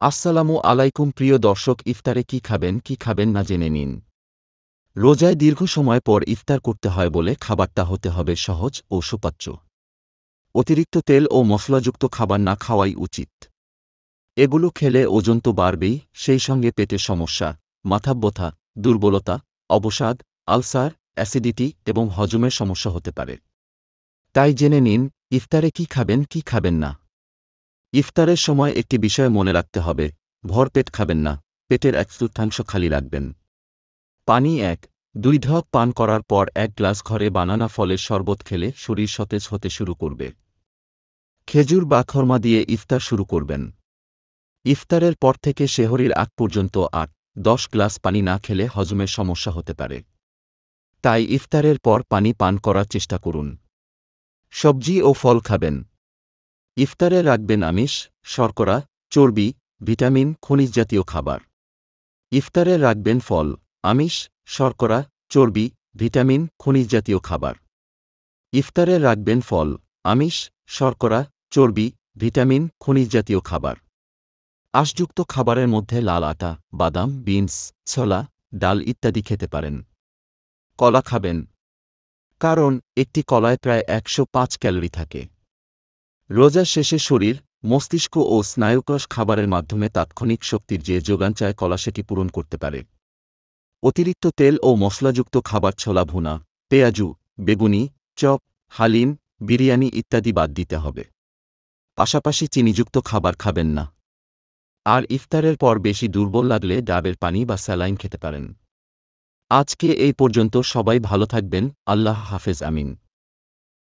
আসসালামু আলাইকুম প্রিয় দর্শক, ইফতারে কি খাবেন না জেনে নিন। রোজায় দীর্ঘ সময় পর ইফতার করতে হয় বলে খাবারটা হতে হবে সহজ ও সুপাচ্য। অতিরিক্ত তেল ও মশলাযুক্ত খাবার না খাওয়াই উচিত। এগুলো খেলে ওজন তো বাড়বেই, সেই সঙ্গে পেটের সমস্যা, মাথা ব্যথা, দুর্বলতা, অবসাদ, আলসার, অ্যাসিডিটি এবং হজমের সমস্যা হতে পারে। তাই জেনে নিন ইফতারে কি খাবেন না। ইফতারের সময় একটি বিষয় মনে রাখতে হবে, ভরপেট খাবেন না, পেটের 1/4 খালি রাখবেন। পানি 1-2 ঢক পান করার পর 1 গ্লাস ঘরে বানানা ফলের শরবত খেলে শরীর সতেজ হতে শুরু করবে। খেজুর বা খরমা দিয়ে ইফতার শুরু করবেন। ইফতারের পর থেকে সেহরির আগ পর্যন্ত 8-10 গ্লাস পানি না খেলে হজমের সমস্যা হতে পারে। তাই ইফতারের পর পানি পান করার চেষ্টা করুন। সবজি ও ফল খাবেন। ইফতারে রাখবেন আমিষ, শর্করা, চর্বি, ভিটামিন, খনিজ জাতীয় খাবার। ইফতারে রাখবেন ফল, আমিষ, শর্করা, চর্বি, ভিটামিন, খনিজ জাতীয় খাবার। ইফতারে রাখবেন ফল, আমিষ, শর্করা, চর্বি, ভিটামিন, খনিজ জাতীয় খাবার। আঁশযুক্ত খাবারের মধ্যে লাল আটা, বাদাম, বিনস, ছোলা, ডাল ইত্যাদি খেতে পারেন। কলা খাবেন, কারণ একটি কলায় প্রায় 105 ক্যালোরি থাকে। রোজার শেষে শরীর, মস্তিষ্ক ও স্নায়ুকোষ খাবারের মাধ্যমে তাৎক্ষণিক শক্তির যে যোগান চায় কলা সেটি পূরণ করতে পারে। অতিরিক্ত তেল ও মশলাযুক্ত খাবার, ছোলা ভুনা, পেঁয়াজু, বেগুনি, চপ, হালিম, বিরিয়ানি ইত্যাদি বাদ দিতে হবে। পাশাপাশি চিনিযুক্ত খাবার খাবেন না। আর ইফতারের পর বেশি দুর্বল লাগলে ডাবের পানি বা স্যালাইন খেতে পারেন। আজকে এই পর্যন্ত, সবাই ভালো থাকবেন, আল্লাহ হাফেজ, আমিন।